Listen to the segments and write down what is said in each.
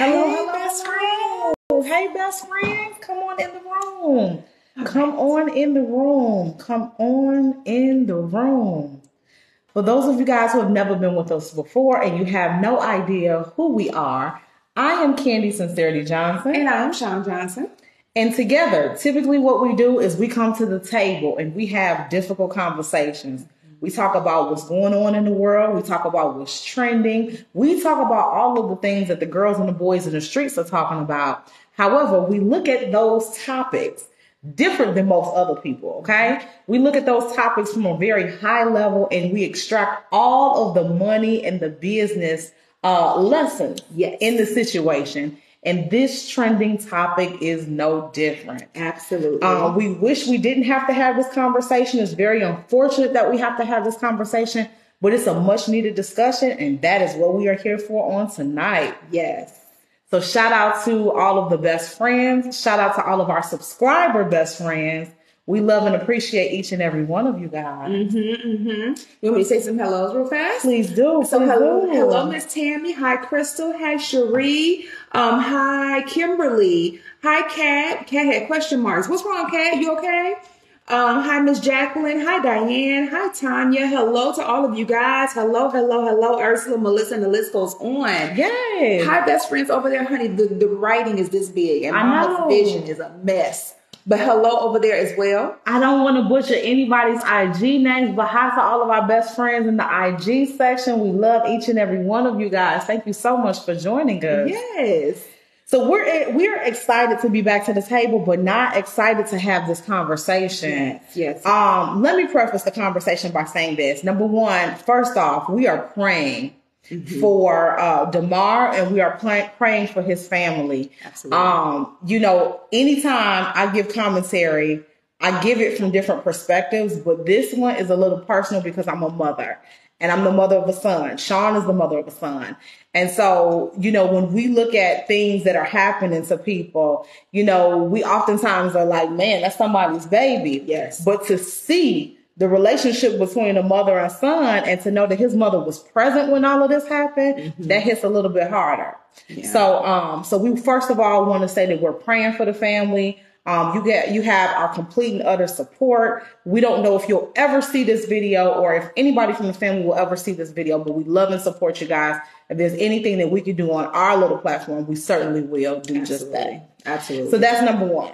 Hello, Hey, hello, best hello. Hey, best friends. Come on in the room. Come on in the room. Come on in the room. For those of you guys who have never been with us before and you have no idea who we are, I am Candy Sincerity Johnson. And I'm Sean Johnson. And together, typically what we do is we come to the table and we have difficult conversations. We talk about what's going on in the world. We talk about what's trending. We talk about all of the things that the girls and the boys in the streets are talking about. However, we look at those topics different than most other people, okay? We look at those topics from a very high level and we extract all of the money and the business lessons in the situation. And this trending topic is no different. Absolutely. We wish we didn't have to have this conversation. It's very unfortunate that we have to have this conversation, but it's a much needed discussion. And that is what we are here for on tonight. Yes. So shout out to all of the best friends. Shout out to all of our subscriber best friends. We love and appreciate each and every one of you guys. You want me to say some hellos real fast? Please do. So hello, Miss Tammy. Hi, Crystal. Hi, Cherie. Hi, Kimberly. Hi, Kat. Kat had question marks. What's wrong, Kat? You okay? Hi, Miss Jacqueline. Hi, Diane. Hi, Tanya. Hello to all of you guys. Hello, Ursula, Melissa, and the list goes on. Yay. Hi, best friends over there, honey. The writing is this big, and Mama's vision is a mess. But hello over there as well. I don't want to butcher anybody's IG names, but hi to all of our best friends in the IG section. We love each and every one of you guys. Thank you so much for joining us. Yes. So we're excited to be back to the table, but not excited to have this conversation. Yes. Let me preface the conversation by saying this. Number one, first off, we are praying for Damar, and we are praying for his family. Absolutely. Anytime I give commentary, I give it from different perspectives, but this one is a little personal because I'm a mother and I'm the mother of a son. Sean is the mother of a son. And so, when we look at things that are happening to people, we oftentimes are like, man, that's somebody's baby. Yes. But to see the relationship between a mother and son, and to know that his mother was present when all of this happened, that hits a little bit harder. Yeah. So we first of all want to say that we're praying for the family. You have our complete and utter support. We don't know if you'll ever see this video or if anybody from the family will ever see this video, but we love and support you guys. If there's anything that we can do on our little platform, we certainly will do just that. Absolutely. So that's number one.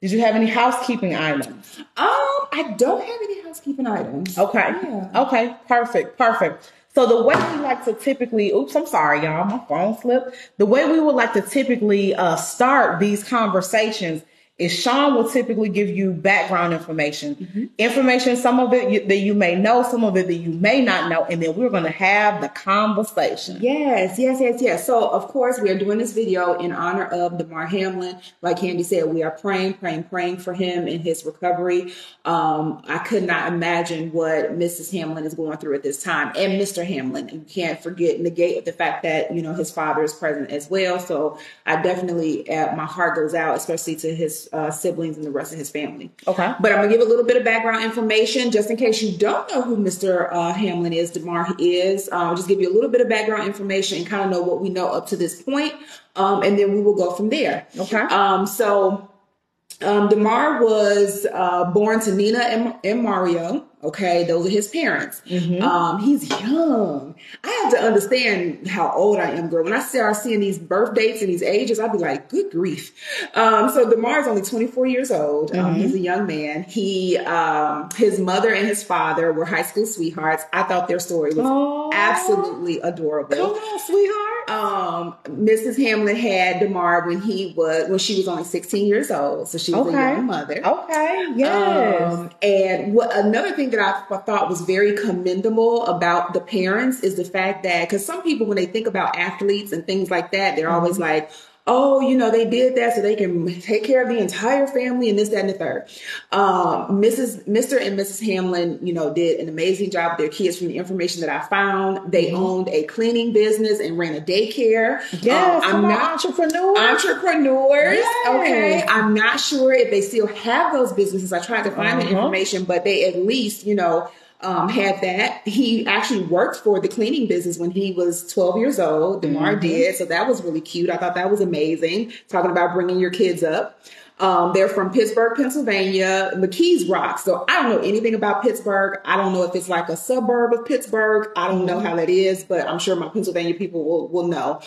Did you have any housekeeping items? I don't have any housekeeping items. Okay. Yeah. Okay. Perfect. So the way we like to typically, oops, I'm sorry, y'all, my phone slipped. The way we would like to typically start these conversations is Sean will typically give you background information. Information, some of it that you may know, some of it that you may not know, and then we're going to have the conversation. Yes. So, of course, we are doing this video in honor of Damar Hamlin. Like Candy said, we are praying for him in his recovery. I could not imagine what Mrs. Hamlin is going through at this time, and Mr. Hamlin. You can't negate the fact that, his father is present as well. So I definitely, my heart goes out, especially to his siblings and the rest of his family. Okay. But I'm going to give a little bit of background information just in case you don't know who Mr. Hamlin is, Damar is. I'll just give you a little bit of background information and kind of know what we know up to this point. And then we will go from there. Okay. Damar was born to Nina and Mario. Okay, those are his parents. He's young. I have to understand how old I am, girl. When I start seeing these birth dates and these ages, I'll be like, good grief. So Damar is only 24 years old. He's a young man. His mother and his father were high school sweethearts. I thought their story was absolutely adorable. Come on, sweetheart. Mrs. Hamlin had Damar when she was only 16 years old. So she was a young mother. Okay, yes. And another thing that I thought was very commendable about the parents is the fact that, because some people, when they think about athletes and things like that, they're always like, oh, they did that so they can take care of the entire family and this, that, and the third. Mr. and Mrs. Hamlin, did an amazing job with their kids. From the information that I found, they owned a cleaning business and ran a daycare. Yes, I'm not entrepreneurs. Yes. Okay. I'm not sure if they still have those businesses. I tried to find the information, but they at least, had that. He actually worked for the cleaning business when he was 12 years old. Damar did. So that was really cute. I thought that was amazing. Talking about bringing your kids up. They're from Pittsburgh, Pennsylvania, McKees Rock. So I don't know anything about Pittsburgh. I don't know if it's like a suburb of Pittsburgh. I don't know how that is, but I'm sure my Pennsylvania people will know.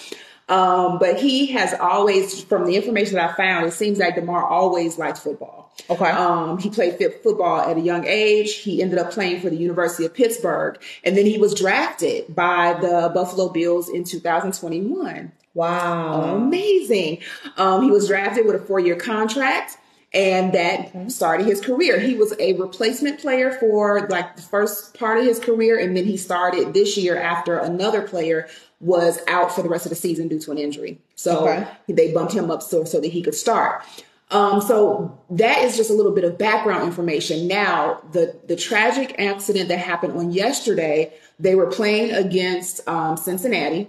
But he has always, from the information that I found, it seems like Damar always liked football. Okay. He played football at a young age. He ended up playing for the University of Pittsburgh. And then he was drafted by the Buffalo Bills in 2021. Wow. Amazing. He was drafted with a 4-year contract, and that started his career. He was a replacement player for like the first part of his career. And then he started this year after another player was out for the rest of the season due to an injury. So they bumped him up so that he could start. So that is just a little bit of background information. Now, the tragic accident that happened on yesterday, they were playing against Cincinnati.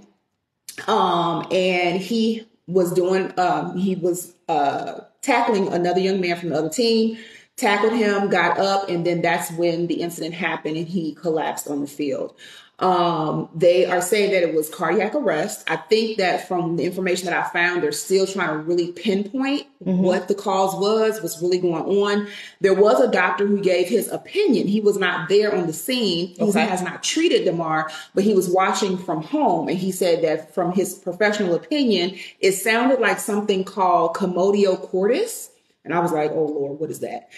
And he was tackling another young man from the other team, tackled him, got up, and then that's when the incident happened and he collapsed on the field. They are saying that it was cardiac arrest. I think that from the information that I found, they're still trying to really pinpoint what the cause was, what's really going on. There was a doctor who gave his opinion. He was not there on the scene. He has not treated Damar, but he was watching from home. And he said that from his professional opinion, it sounded like something called commodio cordis. And I was like, oh Lord, what is that?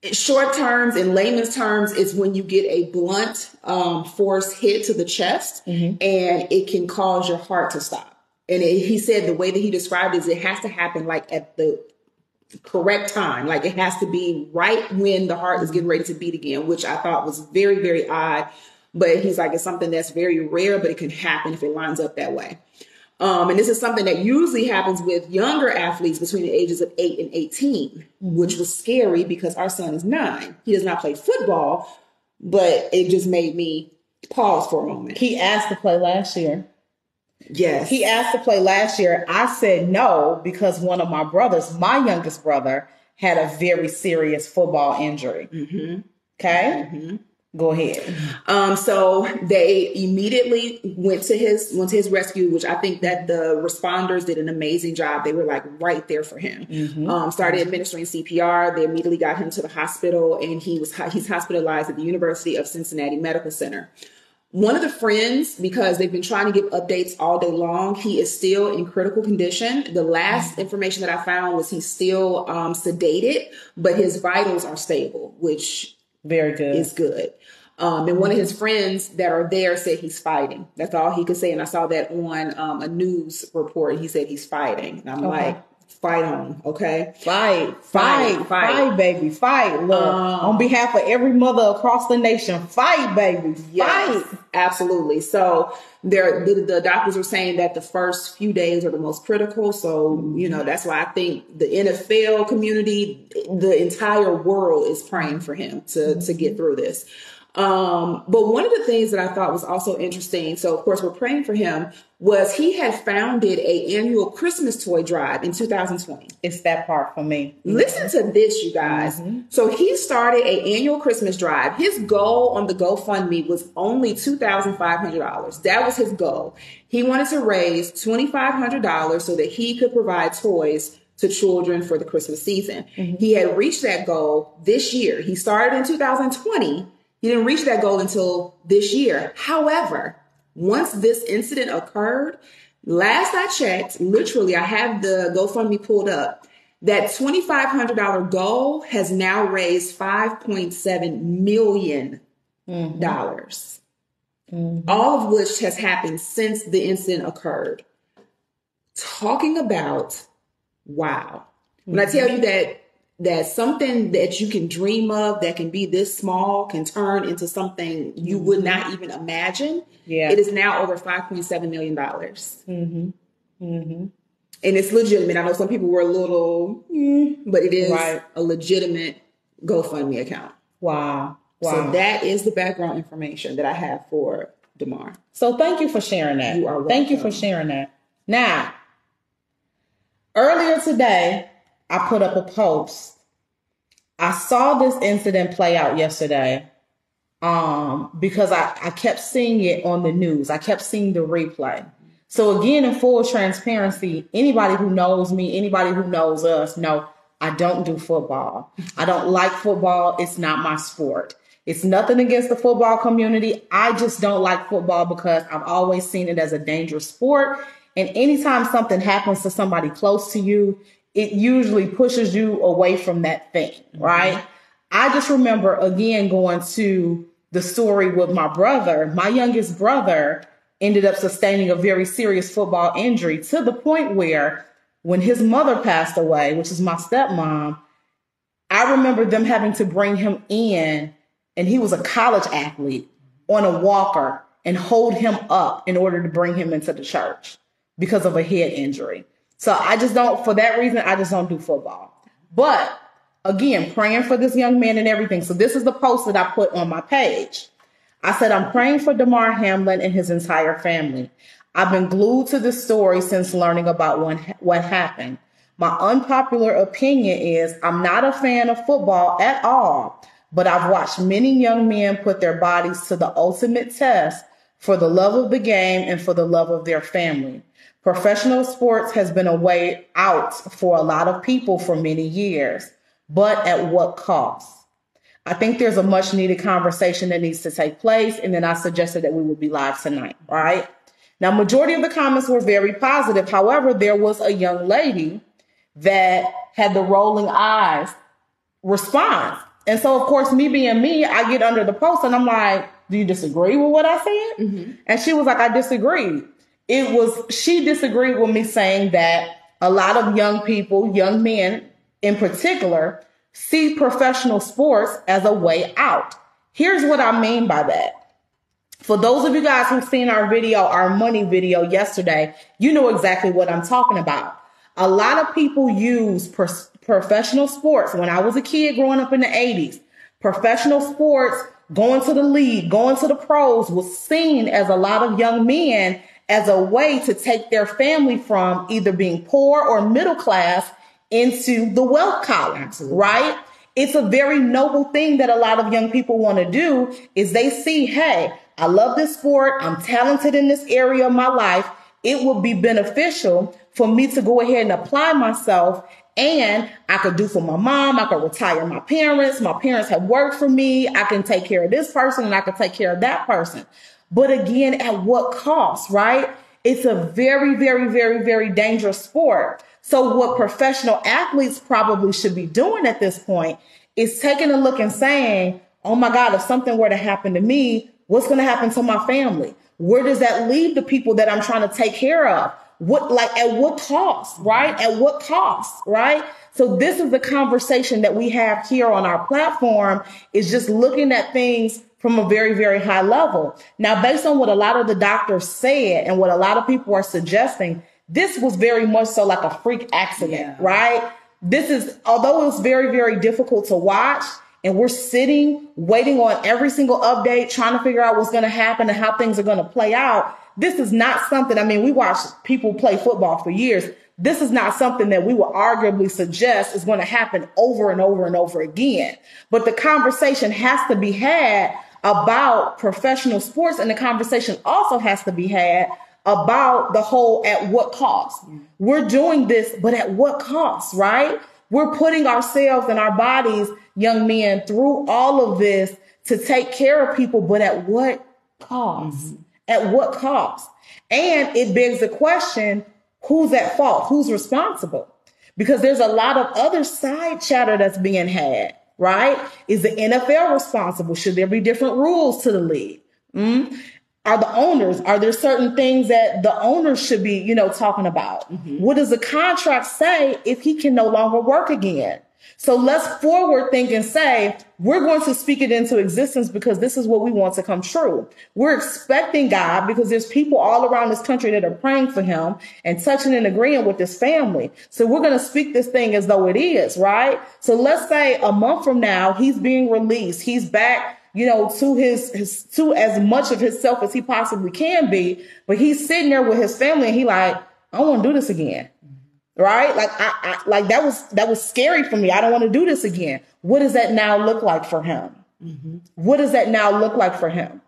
In short terms, in layman's terms, it's when you get a blunt force hit to the chest and it can cause your heart to stop. And he said the way that he described it is it has to happen like at the correct time. Like it has to be right when the heart is getting ready to beat again, which I thought was very, very odd. But he's like, it's something that's very rare, but it can happen if it lines up that way. And this is something that usually happens with younger athletes between the ages of 8 and 18, which was scary because our son is 9. He does not play football, but it just made me pause for a moment. He asked to play last year. Yes. He asked to play last year. I said no because one of my brothers, my youngest brother, had a very serious football injury. Okay? Go ahead. So they immediately went to his rescue, which I think that the responders did an amazing job. They were like right there for him. Started administering CPR. They immediately got him to the hospital, and he's hospitalized at the University of Cincinnati Medical Center. One of the friends, because they've been trying to give updates all day long, he is still in critical condition. The last information that I found was he's still sedated, but his vitals are stable, which very good is good. And one of his friends that are there said he's fighting. That's all he could say. And I saw that on a news report. He said he's fighting. And I'm like, fight on, okay? Fight, baby, fight. Look, on behalf of every mother across the nation, fight, baby, fight. Absolutely. So the doctors are saying that the first few days are the most critical. So, that's why I think the NFL community, the entire world is praying for him to get through this. But one of the things that I thought was also interesting, so of course we're praying for him, was he had founded an annual Christmas toy drive in 2020. It's that part for me. Listen to this, you guys. So he started an annual Christmas drive. His goal on the GoFundMe was only $2,500. That was his goal. He wanted to raise $2,500 so that he could provide toys to children for the Christmas season. He had reached that goal this year. He started in 2020. He didn't reach that goal until this year. However, once this incident occurred, last I checked, literally, I have the GoFundMe pulled up. That $2,500 goal has now raised $5.7 million. All of which has happened since the incident occurred. Talking about, wow. When I tell you that something that you can dream of that can be this small can turn into something you would not even imagine. It is now over $5.7 million. And it's legitimate. I know some people were a little, but it is a legitimate GoFundMe account. Wow. So that is the background information that I have for Damar. So thank you for sharing that. You are welcome. Thank you for sharing that. Now, earlier today, I put up a post. I saw this incident play out yesterday, because I kept seeing it on the news. I kept seeing the replay. So again, in full transparency, anybody who knows me, anybody who knows us, know I don't do football. I don't like football. It's not my sport. It's nothing against the football community. I just don't like football because I've always seen it as a dangerous sport. And anytime something happens to somebody close to you, it usually pushes you away from that thing, right? I just remember, again, going to the story with my brother. My youngest brother ended up sustaining a very serious football injury to the point where when his mother passed away, which is my stepmom, I remember them having to bring him in, and he was a college athlete, on a walker and hold him up in order to bring him into the church because of a head injury. So I just don't, for that reason, I just don't do football. But again, praying for this young man and everything. So this is the post that I put on my page. I said, I'm praying for Damar Hamlin and his entire family. I've been glued to this story since learning about what happened. My unpopular opinion is I'm not a fan of football at all, but I've watched many young men put their bodies to the ultimate test for the love of the game and for the love of their family. Professional sports has been a way out for a lot of people for many years, but at what cost? I think there's a much needed conversation that needs to take place. And then I suggested that we would be live tonight, right? Now, majority of the comments were very positive. However, there was a young lady that had the rolling eyes response. And so, of course, me being me, I get under the post and I'm like, do you disagree with what I said? Mm-hmm. And she was like, I disagree. She disagreed with me saying that a lot of young people, young men in particular, see professional sports as a way out. Here's what I mean by that. For those of you guys who've seen our video, our money video yesterday, you know exactly what I'm talking about. A lot of people use professional sports. When I was a kid growing up in the 80s, professional sports, going to the league, going to the pros was seen as a lot of young men as a way to take their family from either being poor or middle class into the wealth column, right? It's a very noble thing that a lot of young people want to do is they see, hey, I love this sport. I'm talented in this area of my life. It would be beneficial for me to go ahead and apply myself, and I could do for my mom. I could retire my parents. My parents have worked for me. I can take care of this person and I can take care of that person. But again, at what cost, right? It's a very, very, very, very dangerous sport. So what professional athletes probably should be doing at this point is taking a look and saying, oh my God, if something were to happen to me, what's going to happen to my family? Where does that leave the people that I'm trying to take care of? At what cost, right? At what cost, right? So this is the conversation that we have here on our platform, is just looking at things from a very, very high level. Now, based on what a lot of the doctors said and what a lot of people are suggesting, this was very much so like a freak accident, right? Although it was very, very difficult to watch, and we're sitting, waiting on every single update, trying to figure out what's going to happen and how things are going to play out. This is not something, we watched people play football for years. This is not something that we would arguably suggest is going to happen over and over and over again. But the conversation has to be had about professional sports, and the conversation also has to be had about the whole at what cost. We're doing this, but at what cost, right? We're putting ourselves and our bodies, young men, through all of this to take care of people, but at what cost? Mm-hmm. At what cost? And it begs the question, who's at fault? Who's responsible? Because there's a lot of other side chatter that's being had, right? Is the NFL responsible? Should there be different rules to the league? Are the owners, are there certain things that the owners should be, talking about? Mm-hmm. What does the contract say if he can no longer work again? So let's forward think and say, we're going to speak it into existence because this is what we want to come true. We're expecting God because there's people all around this country that are praying for him and touching and agreeing with his family. So we're going to speak this thing as though it is, right? So let's say a month from now, he's being released. He's back, to as much of himself as he possibly can be. But he's sitting there with his family and he like, I don't want to do this again. Right? Like that was scary for me. I don't want to do this again. What does that now look like for him? Mm-hmm. What does that now look like for him?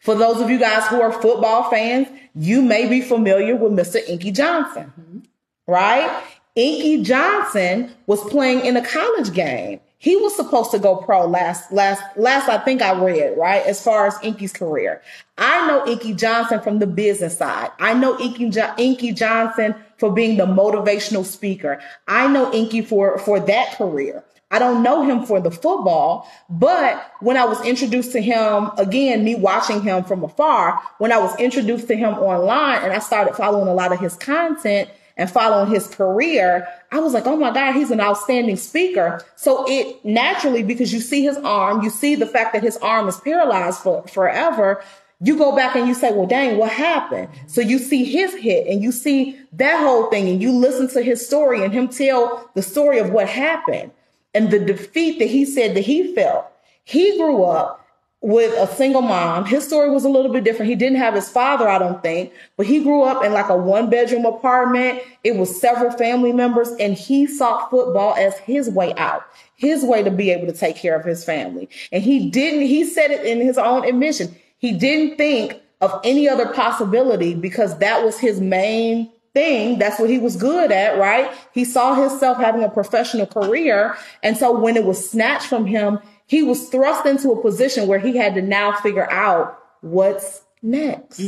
For those of you guys who are football fans, you may be familiar with Mr. Inky Johnson, right? Inky Johnson was playing in a college game. He was supposed to go pro last I think I read, right? As far as Inky's career. I know Inky Johnson from the business side. I know Inky Johnson for being the motivational speaker. I know Inky for that career. I don't know him for the football, but when I was introduced to him, again, me watching him from afar, when I was introduced to him online and I started following a lot of his content and following his career, I was like, oh my God, he's an outstanding speaker. So it naturally, because you see his arm, you see the fact that his arm is paralyzed forever, you go back and you say, well, dang, what happened? So you see his hit and you see that whole thing and you listen to his story and him tell the story of what happened and the defeat that he said that he felt. He grew up with a single mom. His story was a little bit different. He didn't have his father, I don't think, but he grew up in like a 1-bedroom apartment. It was several family members, and he saw football as his way out, his way to be able to take care of his family. And he said it in his own admission. He didn't think of any other possibility because that was his main thing. That's what he was good at, right? He saw himself having a professional career. And so when it was snatched from him, he was thrust into a position where he had to now figure out what's next.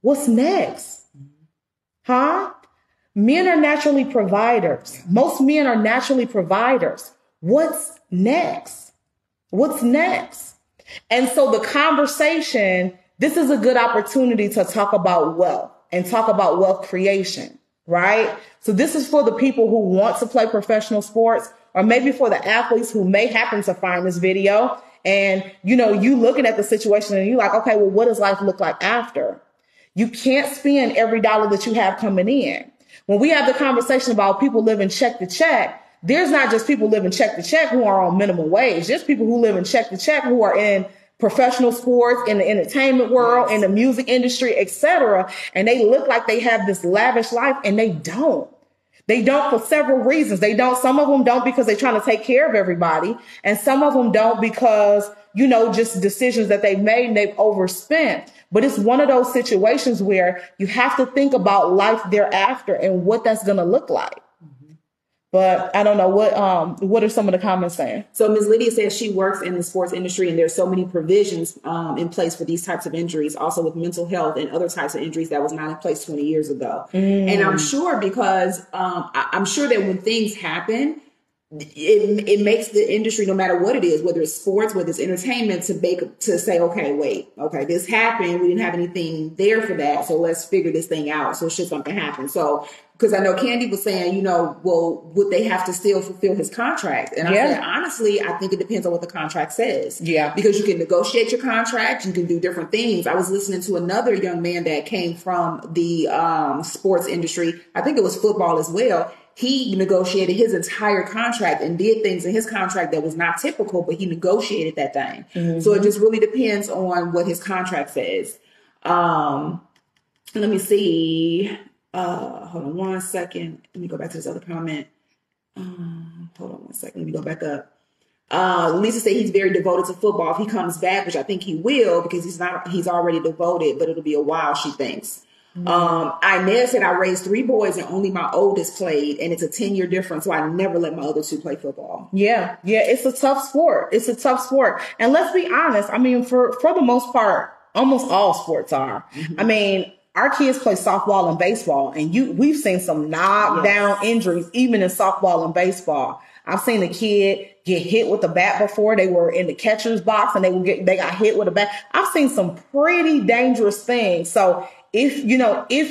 What's next? Huh? Men are naturally providers. Most men are naturally providers. What's next? What's next? And so the conversation, this is a good opportunity to talk about wealth and talk about wealth creation, right? So this is for the people who want to play professional sports, or maybe for the athletes who may happen to find this video and, you looking at the situation and you're like, okay, well, what does life look like after? You can't spend every dollar that you have coming in. When we have the conversation about people living check to check, there's not just people living check to check who are on minimum wage. There's people who live in check to check who are in professional sports, in the entertainment world, in the music industry, etc. And they look like they have this lavish life, and they don't. They don't for several reasons. They don't. Some of them don't because they're trying to take care of everybody. And some of them don't because, just decisions that they've made and they've overspent. But it's one of those situations where you have to think about life thereafter and what that's going to look like. But I don't know what are some of the comments saying? So Ms. Lydia says she works in the sports industry and there's so many provisions in place for these types of injuries, also with mental health and other types of injuries that was not in place 20 years ago. And I'm sure because I'm sure that when things happen, it makes the industry, no matter what it is, whether it's sports, whether it's entertainment, to say, okay, this happened. We didn't have anything there for that. So let's figure this thing out. So should something happen. So, because I know Candy was saying, well, would they have to still fulfill his contract? And I said, honestly, I think it depends on what the contract says. Yeah. Because you can negotiate your contract. You can do different things. I was listening to another young man that came from the sports industry. I think it was football as well. He negotiated his entire contract and did things in his contract that was not typical, but he negotiated that thing. Mm-hmm. So it just really depends on what his contract says. Let me see. Hold on 1 second. Let me go back to this other comment. Hold on 1 second. Let me go back up. Lisa said he's very devoted to football. If he comes back, which I think he will, because he's already devoted, but it'll be a while, she thinks. Inez said, I raised 3 boys and only my oldest played, and it's a 10-year difference. So I never let my other 2 play football. Yeah. It's a tough sport. And let's be honest. I mean, for the most part, almost all sports are. Mm-hmm. I mean, our kids play softball and baseball, and we've seen some knockdown injuries, even in softball and baseball. I've seen a kid get hit with a bat before. They were in the catcher's box and they got hit with a bat. I've seen some pretty dangerous things. So if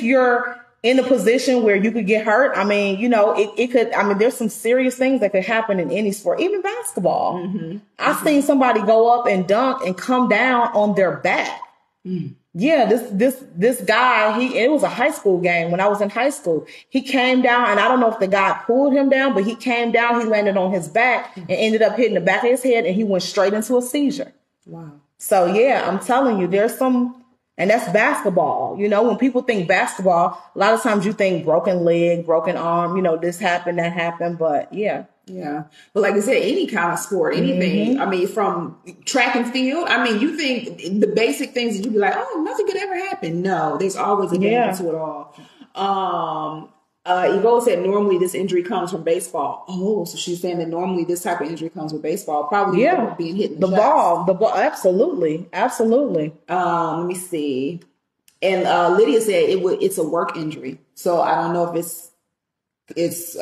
you're in a position where you could get hurt, I mean, it could, there's some serious things that could happen in any sport, even basketball. Mm-hmm. I've seen somebody go up and dunk and come down on their back. Mm. Yeah, this guy, it was a high school game when I was in high school. He came down, and I don't know if the guy pulled him down, but he came down, he landed on his back and ended up hitting the back of his head, and he went straight into a seizure. Wow. So yeah, I'm telling you, there's some, And that's basketball. You know, when people think basketball, a lot of times you think broken leg, broken arm, you know, this happened, that happened. But yeah. Yeah. But like I said, any kind of sport, anything, I mean, from track and field, I mean, you think the basic things that you'd be like, oh, nothing could ever happen. No, there's always a danger to it all. Yvonne said normally this injury comes from baseball. Oh, so she's saying that normally this type of injury comes with baseball. Probably being hit in the ball. The ball. Absolutely. Let me see. And Lydia said it's a work injury. So I don't know if it's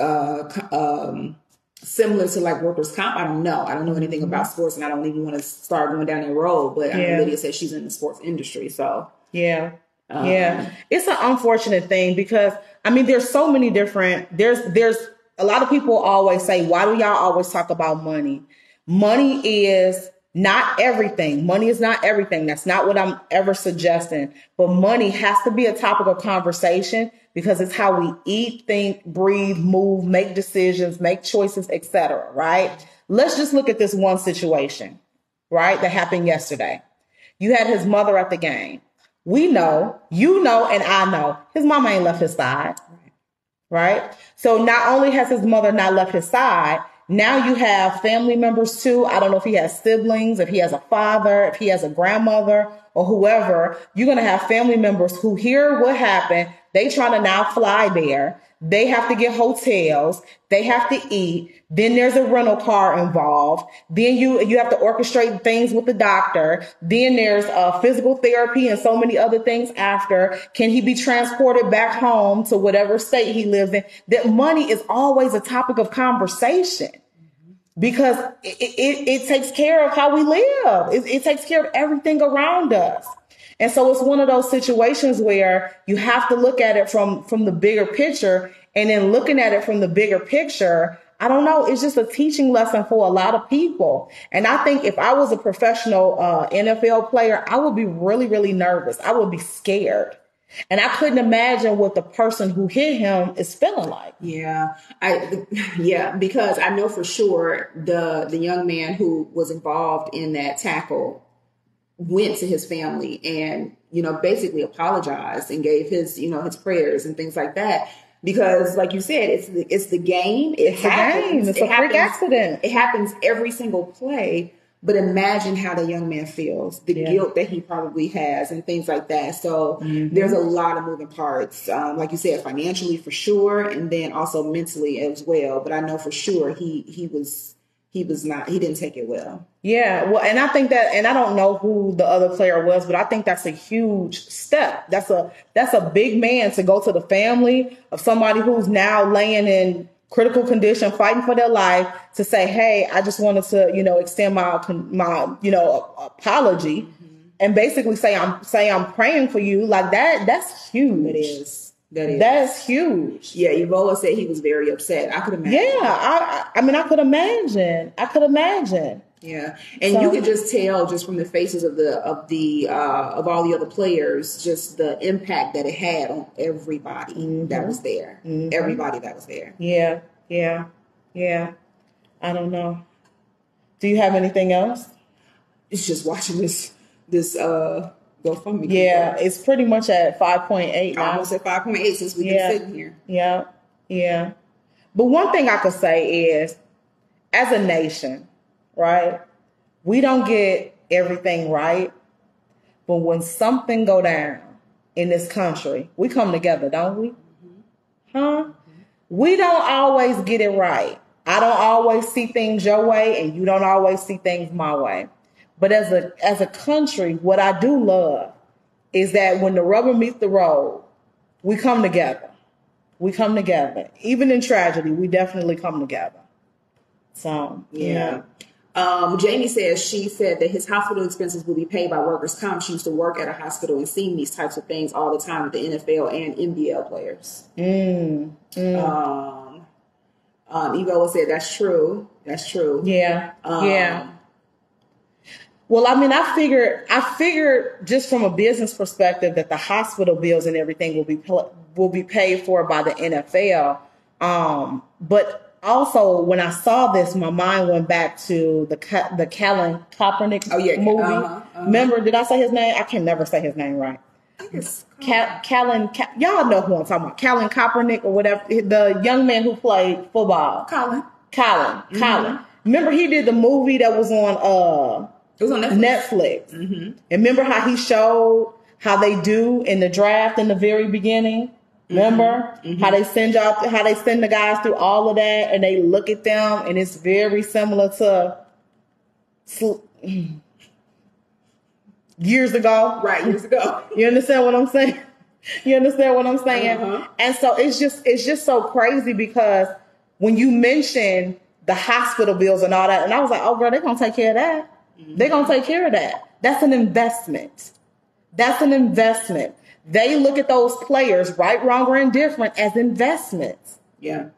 similar to like workers' comp. I don't know. I don't know anything about sports, and I don't even want to start going down that road. But I mean, Lydia said she's in the sports industry, so yeah. It's an unfortunate thing because I mean, there's so many different. There's a lot of people always say, "Why do y'all always talk about money?" Money is not everything. Money is not everything. That's not what I'm ever suggesting. But money has to be a topic of conversation because it's how we eat, think, breathe, move, make decisions, make choices, etc. Right? Let's just look at this one situation, right? That happened yesterday. You had his mother at the game. We know, you know, and I know his mama ain't left his side. Right? So not only has his mother not left his side, now you have family members too. I don't know if he has siblings, if he has a father, if he has a grandmother or whoever. You're going to have family members who hear what happened. They trying to now fly there. They have to get hotels. They have to eat. Then there's a rental car involved. Then you have to orchestrate things with the doctor. Then there's physical therapy and so many other things after. Can he be transported back home to whatever state he lives in? That money is always a topic of conversation because it takes care of how we live. It takes care of everything around us. And so it's one of those situations where you have to look at it from the bigger picture. And then looking at it from the bigger picture, I don't know, it's just a teaching lesson for a lot of people. And I think if I was a professional NFL player, I would be really, really nervous. I would be scared. And I couldn't imagine what the person who hit him is feeling like. Yeah, because I know for sure the young man who was involved in that tackle went to his family and, you know, basically apologized and gave his, you know, his prayers and things like that. Because like you said, it's the game. It's a freak accident. It happens every single play. But imagine how the young man feels, the guilt that he probably has and things like that. So there's a lot of moving parts. Like you said, financially for sure. And then also mentally as well. But I know for sure he didn't take it well. Yeah. Well, and I think that, and I don't know who the other player was, but I think that's a huge step. That's a big man to go to the family of somebody who's now laying in critical condition, fighting for their life, to say, hey, I just wanted to, you know, extend my you know, apology and basically say I'm praying for you. Like that's huge. It is. That's huge. Yeah, Evola said he was very upset. I could imagine. Yeah, I mean, I could imagine. Yeah, and you could just tell just from the faces of all the other players, just the impact that it had on everybody that was there. Everybody that was there. Yeah. I don't know. Do you have anything else? It's just watching this GoFundMe. Yeah, it's pretty much at 5.8 now. Almost at 5.8 since we've been sitting here. Yeah. But one thing I could say is, as a nation, right, we don't get everything right. But when something go down in this country, we come together, don't we? We don't always get it right. I don't always see things your way, and you don't always see things my way. But as a country, what I do love is that when the rubber meets the road, we come together. Even in tragedy, we definitely come together. So, yeah. Jamie says she said that his hospital expenses will be paid by workers' comp. She used to work at a hospital and seen these types of things all the time with the NFL and NBL players. Evola said that's true. Yeah. Well, I mean, I figured just from a business perspective that the hospital bills and everything will be paid for by the NFL. But also, when I saw this, my mind went back to the Colin Kaepernick movie. Remember, did I say his name? I can never say his name right. Y'all know who I'm talking about. Colin Kaepernick or whatever, the young man who played football. Colin. Remember he did the movie that was on it was on Netflix. And remember how he showed how they do in the draft in the very beginning? Remember how they send the guys through all of that and they look at them and it's very similar to years ago. Right, years ago. You understand what I'm saying? And so it's just so crazy because when you mention the hospital bills and all that, and I was like, oh girl, they're gonna take care of that. They're gonna take care of that. That's an investment. They look at those players, right, wrong, or indifferent, as investments. Yeah.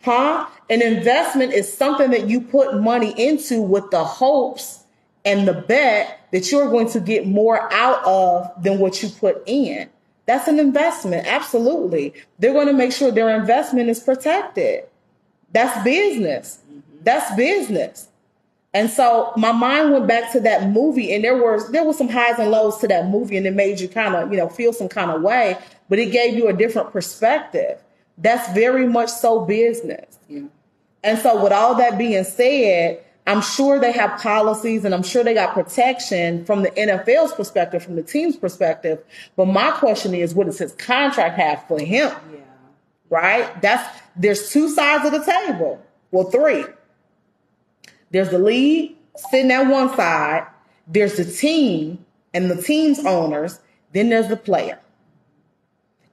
An investment is something that you put money into with the hopes and the bet that you're going to get more out of than what you put in. That's an investment. Absolutely. They're going to make sure their investment is protected. That's business. And so my mind went back to that movie, and there was some highs and lows to that movie, and it made you kind of, feel some kind of way, but it gave you a different perspective. That's very much so business. Yeah. And so with all that being said, I'm sure they have policies and I'm sure they got protection from the NFL's perspective, from the team's perspective. But my question is, what does his contract have for him? Yeah. Right? There's two sides of the table. Well, three. There's the league sitting at one side. There's the team and the team's owners. Then there's the player.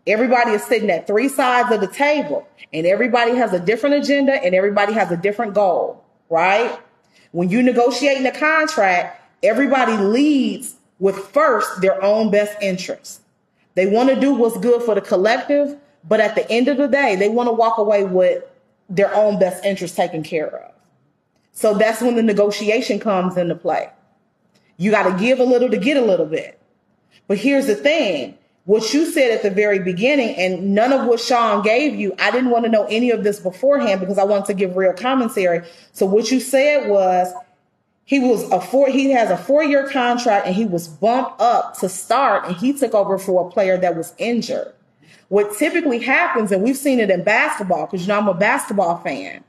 Everybody is sitting at three sides of the table, and everybody has a different agenda and everybody has a different goal, right? When you negotiate a contract, everybody leads with first their own best interests. They want to do what's good for the collective, but at the end of the day, they want to walk away with their own best interests taken care of. So that's when the negotiation comes into play. You got to give a little to get a little bit. But here's the thing. What you said at the very beginning, and none of what Sean gave you, I didn't want to know any of this beforehand because I wanted to give real commentary. So what you said was he has a 4-year contract and he was bumped up to start and he took over for a player that was injured. What typically happens, and we've seen it in basketball, because I'm a basketball fan.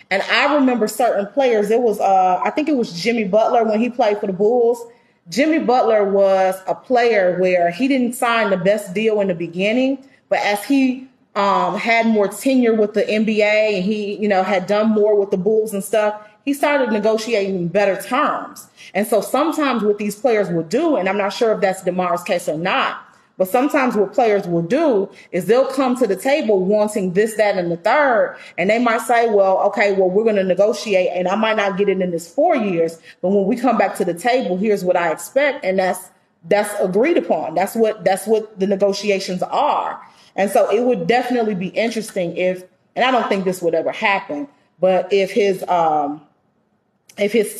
And I remember certain players. It was, I think it was Jimmy Butler when he played for the Bulls. Jimmy Butler was a player where he didn't sign the best deal in the beginning, but as he had more tenure with the NBA and he, had done more with the Bulls and stuff, he started negotiating better terms. And so sometimes what these players will do, and I'm not sure if that's Damar's case or not, but sometimes what players will do is they'll come to the table wanting this, that, and the third. And they might say, well, we're going to negotiate and I might not get it in this 4 years. But when we come back to the table, here's what I expect. And that's agreed upon. That's what the negotiations are. And so it would definitely be interesting and I don't think this would ever happen, but if his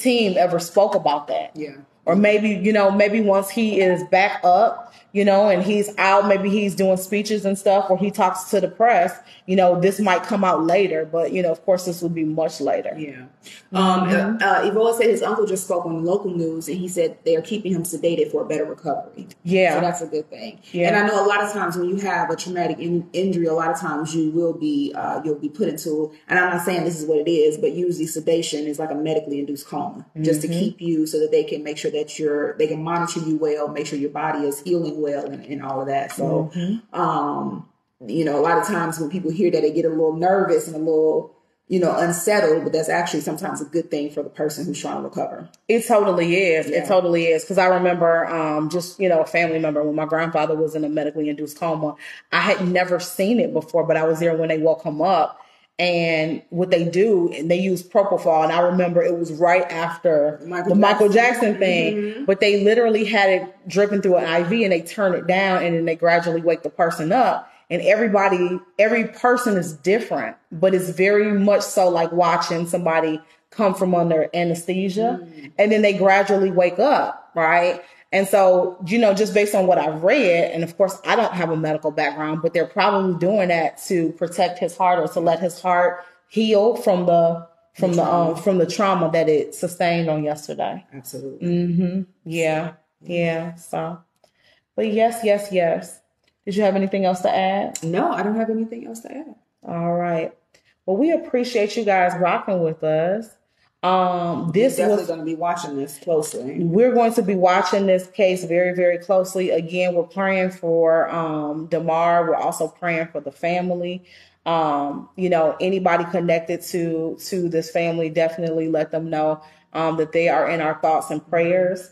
team ever spoke about that. Yeah. Or maybe once he is back up, and he's out, maybe he's doing speeches and stuff, or he talks to the press, this might come out later. But, of course, this would be much later. Yeah. Evola said his uncle just spoke on local news, and he said they're keeping him sedated for a better recovery. Yeah. So that's a good thing. Yeah. And I know a lot of times when you have a traumatic injury, a lot of times you will be, you'll be put into, and I'm not saying this is what it is, but usually sedation is like a medically induced coma, just to keep you so that they can make sure that they can monitor you well, make sure your body is healing well and all of that. So, a lot of times when people hear that, they get a little nervous and a little, unsettled, but that's actually sometimes a good thing for the person who's trying to recover. It totally is. Yeah. It totally is. Because I remember a family member, when my grandfather was in a medically induced coma, I had never seen it before, but I was there when they woke him up. And what they do, and they use propofol. And I remember it was right after the Michael Jackson thing, but they literally had it dripping through an IV and they turn it down and then they gradually wake the person up. And every person is different, but it's very much so like watching somebody come from under anesthesia and then they gradually wake up, right? And so, just based on what I've read, and of course, I don't have a medical background, but they're probably doing that to protect his heart or to let his heart heal from the trauma that it sustained on yesterday. Absolutely. Yeah. So But yes, yes, yes. Did you have anything else to add? No, I don't have anything else to add. All right. Well, we appreciate you guys rocking with us. This definitely going to be watching this closely. We're going to be watching this case very, very closely. Again, we're praying for Damar. We're also praying for the family. Anybody connected to this family, definitely let them know that they are in our thoughts and prayers.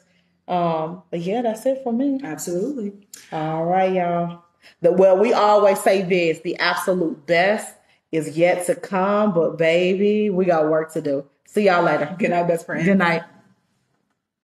But yeah, that's it for me. Absolutely. All right, y'all. We always say this: the absolute best is yet to come, but baby, we got work to do. See y'all later. Good night, best friend. Good night.